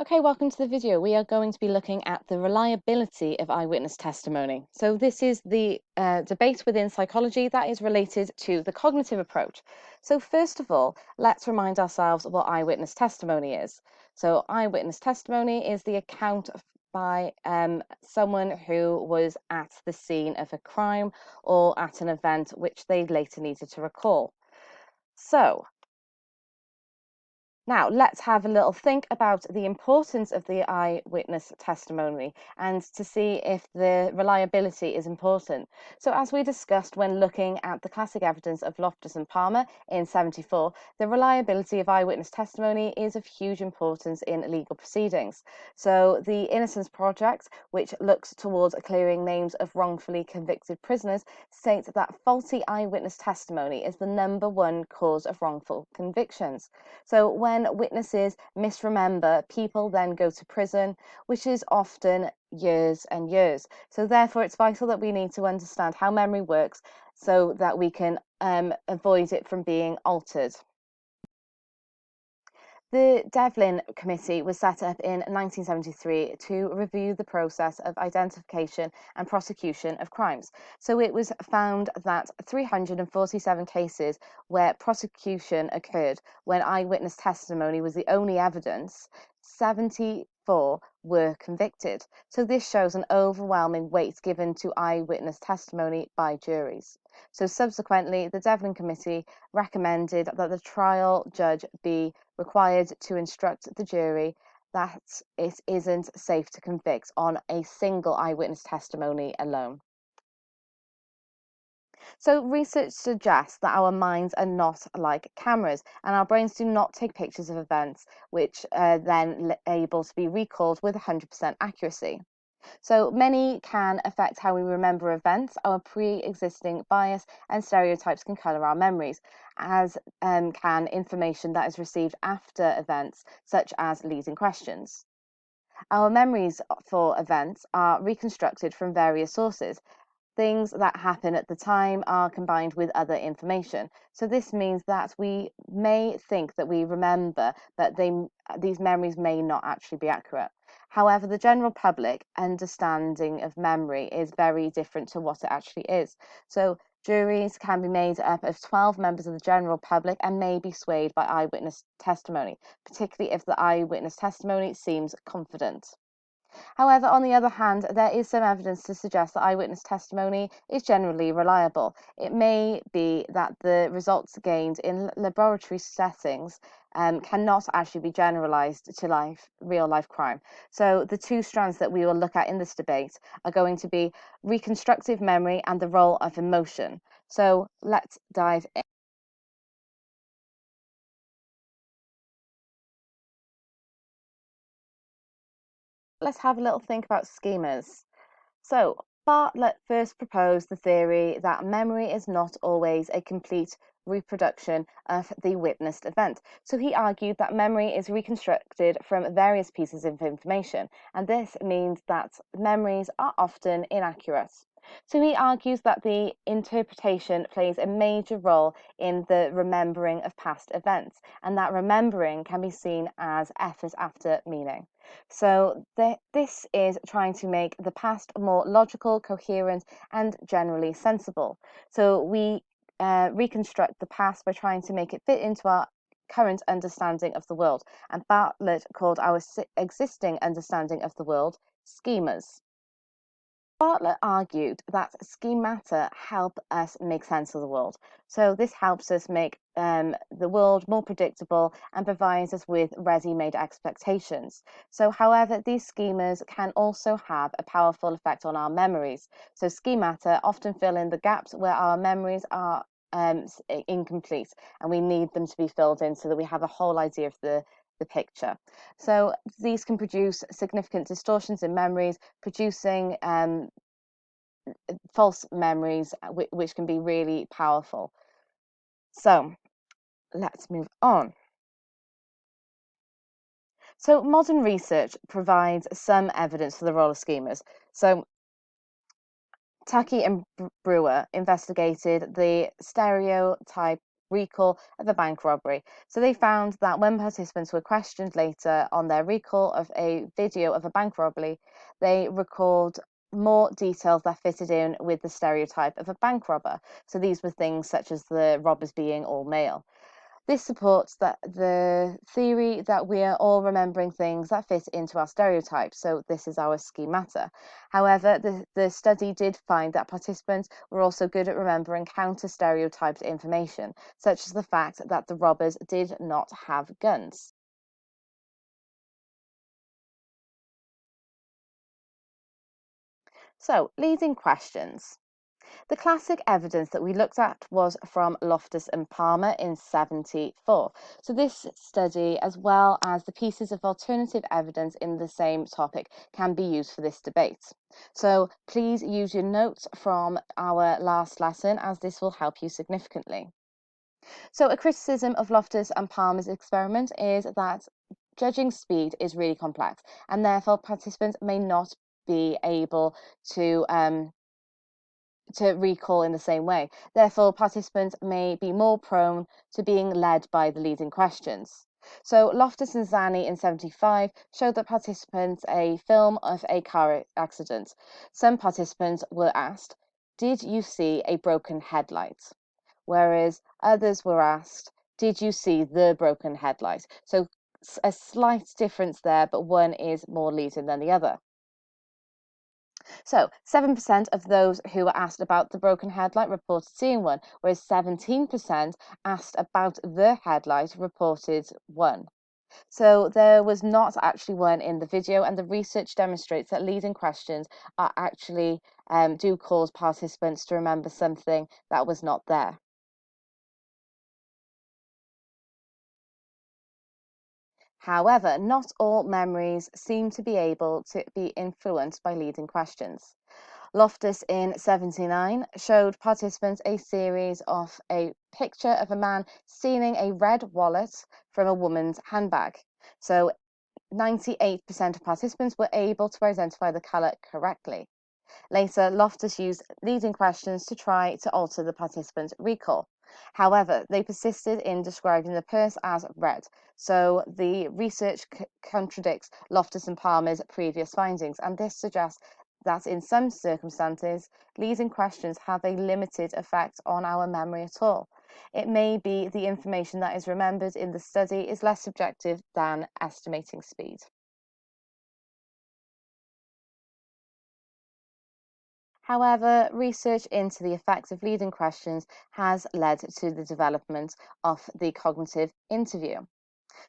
Okay, welcome to the video. We are going to be looking at the reliability of eyewitness testimony. So this is the debate within psychology that is related to the cognitive approach. So first of all, let's remind ourselves what eyewitness testimony is. So eyewitness testimony is the account by someone who was at the scene of a crime or at an event which they later needed to recall. So now, let's have a little think about the importance of the eyewitness testimony and to see if the reliability is important. So, as we discussed when looking at the classic evidence of Loftus and Palmer in 74, the reliability of eyewitness testimony is of huge importance in legal proceedings. So, the Innocence Project, which looks towards clearing names of wrongfully convicted prisoners, states that faulty eyewitness testimony is the #1 cause of wrongful convictions. So when witnesses misremember, people then go to prison, which is often years and years. So therefore, it's vital that we need to understand how memory works so that we can avoid it from being altered. The Devlin Committee was set up in 1973 to review the process of identification and prosecution of crimes. So it was found that 347 cases where prosecution occurred when eyewitness testimony was the only evidence, 74 were convicted. So this shows an overwhelming weight given to eyewitness testimony by juries. So subsequently, the Devlin Committee recommended that the trial judge be required to instruct the jury that it isn't safe to convict on a single eyewitness testimony alone. So research suggests that our minds are not like cameras and our brains do not take pictures of events which are then able to be recalled with 100% accuracy. So many can affect how we remember events. Our pre-existing bias and stereotypes can colour our memories, as can information that is received after events, such as leading questions. Our memories for events are reconstructed from various sources. Things that happen at the time are combined with other information. So this means that we may think that we remember, but these memories may not actually be accurate. However, the general public understanding of memory is very different to what it actually is. So juries can be made up of 12 members of the general public and may be swayed by eyewitness testimony, particularly if the eyewitness testimony seems confident. However, on the other hand, there is some evidence to suggest that eyewitness testimony is generally reliable. It may be that the results gained in laboratory settings cannot actually be generalized to real life crime. So the two strands that we will look at in this debate are going to be reconstructive memory and the role of emotion. So let's dive in. Let's have a little think about schemas. So, Bartlett first proposed the theory that memory is not always a complete reproduction of the witnessed event. So he argued that memory is reconstructed from various pieces of information, and this means that memories are often inaccurate. So he argues that the interpretation plays a major role in the remembering of past events, and that remembering can be seen as effort after meaning. So this is trying to make the past more logical, coherent, and generally sensible. So we reconstruct the past by trying to make it fit into our current understanding of the world. And Bartlett called our existing understanding of the world schemas. Bartlett argued that schemata help us make sense of the world. So this helps us make the world more predictable and provides us with ready-made expectations. So however, these schemas can also have a powerful effect on our memories. So schemata often fill in the gaps where our memories are incomplete and we need them to be filled in so that we have a whole idea of the picture. So these can produce significant distortions in memories, producing false memories, which can be really powerful. So let's move on. So modern research provides some evidence for the role of schemas. So Taki and Brewer investigated the stereotype recall of a bank robbery. So they found that when participants were questioned later on their recall of a video of a bank robbery, they recalled more details that fitted in with the stereotype of a bank robber. So these were things such as the robbers being all male. This supports that the theory that we are all remembering things that fit into our stereotypes, so this is our schemata. However, the study did find that participants were also good at remembering counter-stereotyped information, such as the fact that the robbers did not have guns. So, leading questions. The classic evidence that we looked at was from Loftus and Palmer in 74. So this study, as well as the pieces of alternative evidence in the same topic, can be used for this debate. So please use your notes from our last lesson, as this will help you significantly. So a criticism of Loftus and Palmer's experiment is that judging speed is really complex, and therefore participants may not be able to recall in the same way. Therefore, participants may be more prone to being led by the leading questions. So Loftus and Zani in 75 showed that participants a film of a car accident. Some participants were asked, "Did you see a broken headlight?" Whereas others were asked, "Did you see the broken headlight?" So a slight difference there, but one is more leading than the other. So 7% of those who were asked about the broken headlight reported seeing one, whereas 17% asked about the headlight reported one. So there was not actually one in the video, and the research demonstrates that leading questions are actually do cause participants to remember something that was not there. However, not all memories seem to be able to be influenced by leading questions. Loftus in 79 showed participants a series of a picture of a man stealing a red wallet from a woman's handbag. So 98% of participants were able to identify the colour correctly. Later, Loftus used leading questions to try to alter the participants' recall. However, they persisted in describing the purse as red, so the research contradicts Loftus and Palmer's previous findings, and this suggests that in some circumstances, leading questions have a limited effect on our memory at all. It may be the information that is remembered in the study is less subjective than estimating speed. However, research into the effects of leading questions has led to the development of the cognitive interview.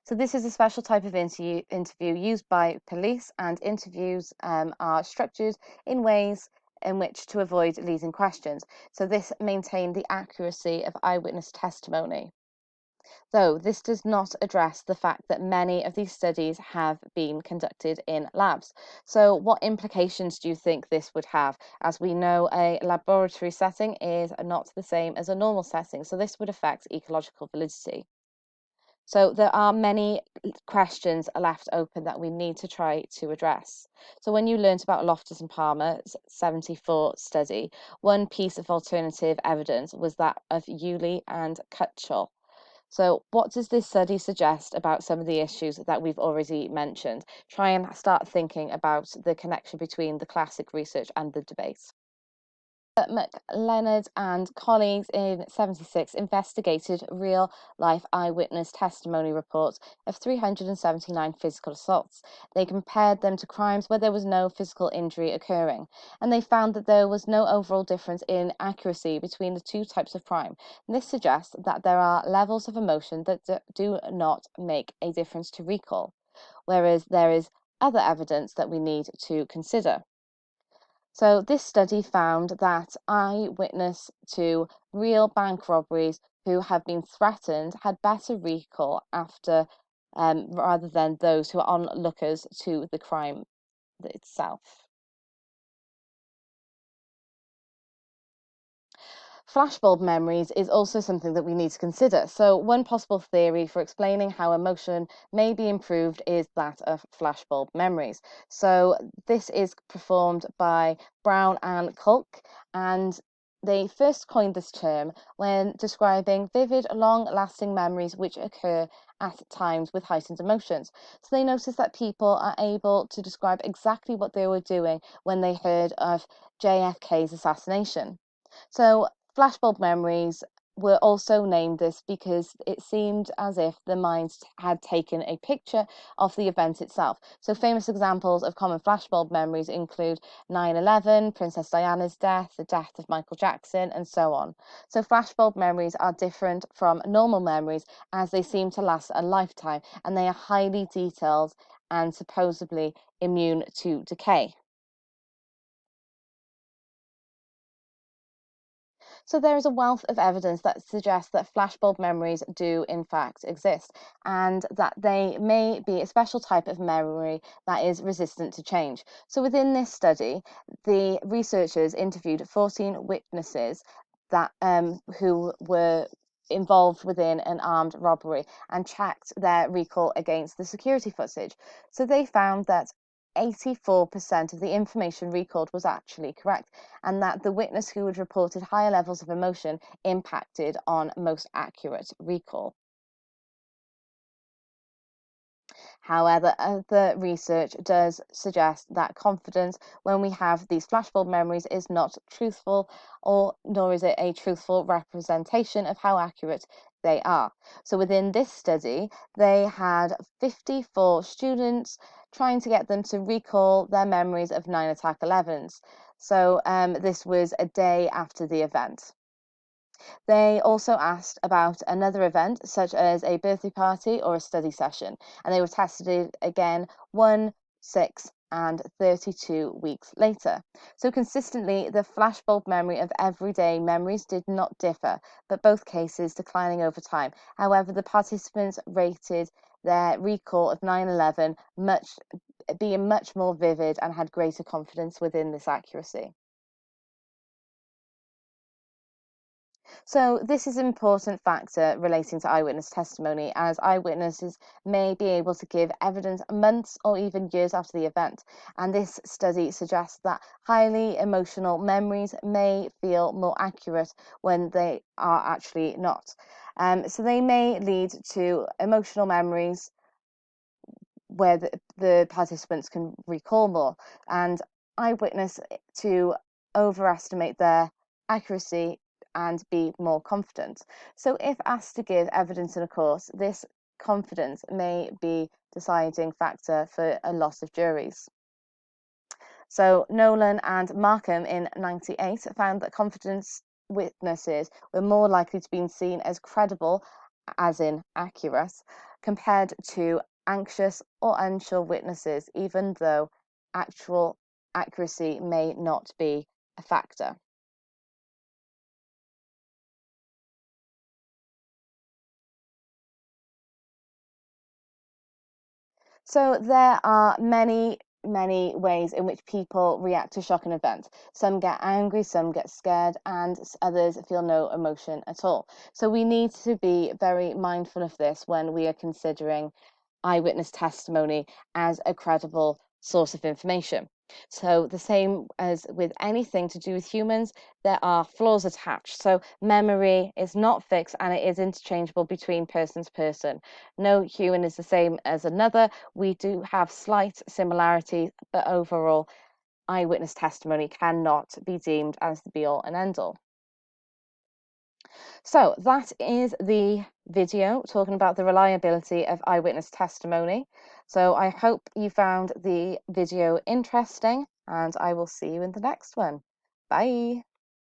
So this is a special type of interview used by police, and interviews are structured in ways in which to avoid leading questions. So this maintained the accuracy of eyewitness testimony. Though this does not address the fact that many of these studies have been conducted in labs. So what implications do you think this would have? As we know, a laboratory setting is not the same as a normal setting, so this would affect ecological validity. So there are many questions left open that we need to try to address. So when you learnt about Loftus and Palmer's 74 study, one piece of alternative evidence was that of Yulee and Cutchall. So what does this study suggest about some of the issues that we've already mentioned? Try and start thinking about the connection between the classic research and the debate. McLeod and colleagues in 76 investigated real life eyewitness testimony reports of 379 physical assaults. They compared them to crimes where there was no physical injury occurring, and they found that there was no overall difference in accuracy between the two types of crime. And this suggests that there are levels of emotion that do not make a difference to recall, whereas there is other evidence that we need to consider. So this study found that eyewitness to real bank robberies who have been threatened had better recall after rather than those who are onlookers to the crime itself. Flashbulb memories is also something that we need to consider. So one possible theory for explaining how emotion may be improved is that of flashbulb memories. So this is performed by Brown and Culk, and they first coined this term when describing vivid, long-lasting memories which occur at times with heightened emotions. So they noticed that people are able to describe exactly what they were doing when they heard of JFK's assassination. So flashbulb memories were also named this because it seemed as if the mind had taken a picture of the event itself. So famous examples of common flashbulb memories include 9/11, Princess Diana's death, the death of Michael Jackson, and so on. So flashbulb memories are different from normal memories as they seem to last a lifetime, and they are highly detailed and supposedly immune to decay. So there is a wealth of evidence that suggests that flashbulb memories do in fact exist, and that they may be a special type of memory that is resistant to change. So within this study, the researchers interviewed 14 witnesses that who were involved within an armed robbery and checked their recall against the security footage. So they found that 84% of the information recalled was actually correct, and that the witness who had reported higher levels of emotion impacted on most accurate recall. However, the research does suggest that confidence when we have these flashbulb memories is not truthful, or nor is it a truthful representation of how accurate they are. So within this study, they had 54 students trying to get them to recall their memories of 9/11. So this was a day after the event. They also asked about another event, such as a birthday party or a study session, and they were tested again 1, 6, and 32 weeks later. So consistently, the flashbulb memory of everyday memories did not differ, but both cases declining over time. However, the participants rated their recall of 9/11 being much more vivid and had greater confidence within this accuracy. So this is an important factor relating to eyewitness testimony, as eyewitnesses may be able to give evidence months or even years after the event. And this study suggests that highly emotional memories may feel more accurate when they are actually not. So they may lead to emotional memories where the participants can recall more, and eyewitness to overestimate their accuracy and be more confident. So if asked to give evidence in a course, this confidence may be deciding factor for a lot of juries. So Nolan and Markham in 98 found that confidence witnesses were more likely to be seen as credible, as in accurate, compared to anxious or unsure witnesses, even though actual accuracy may not be a factor. So there are many ways in which people react to shock and event. Some get angry, some get scared, and others feel no emotion at all. So we need to be very mindful of this when we are considering eyewitness testimony as a credible source of information. So, the same as with anything to do with humans, there are flaws attached. So, memory is not fixed and it is interchangeable between person to person. No human is the same as another. We do have slight similarities, but overall, eyewitness testimony cannot be deemed as the be all and end all. So that is the video talking about the reliability of eyewitness testimony. So I hope you found the video interesting, and I will see you in the next one. Bye.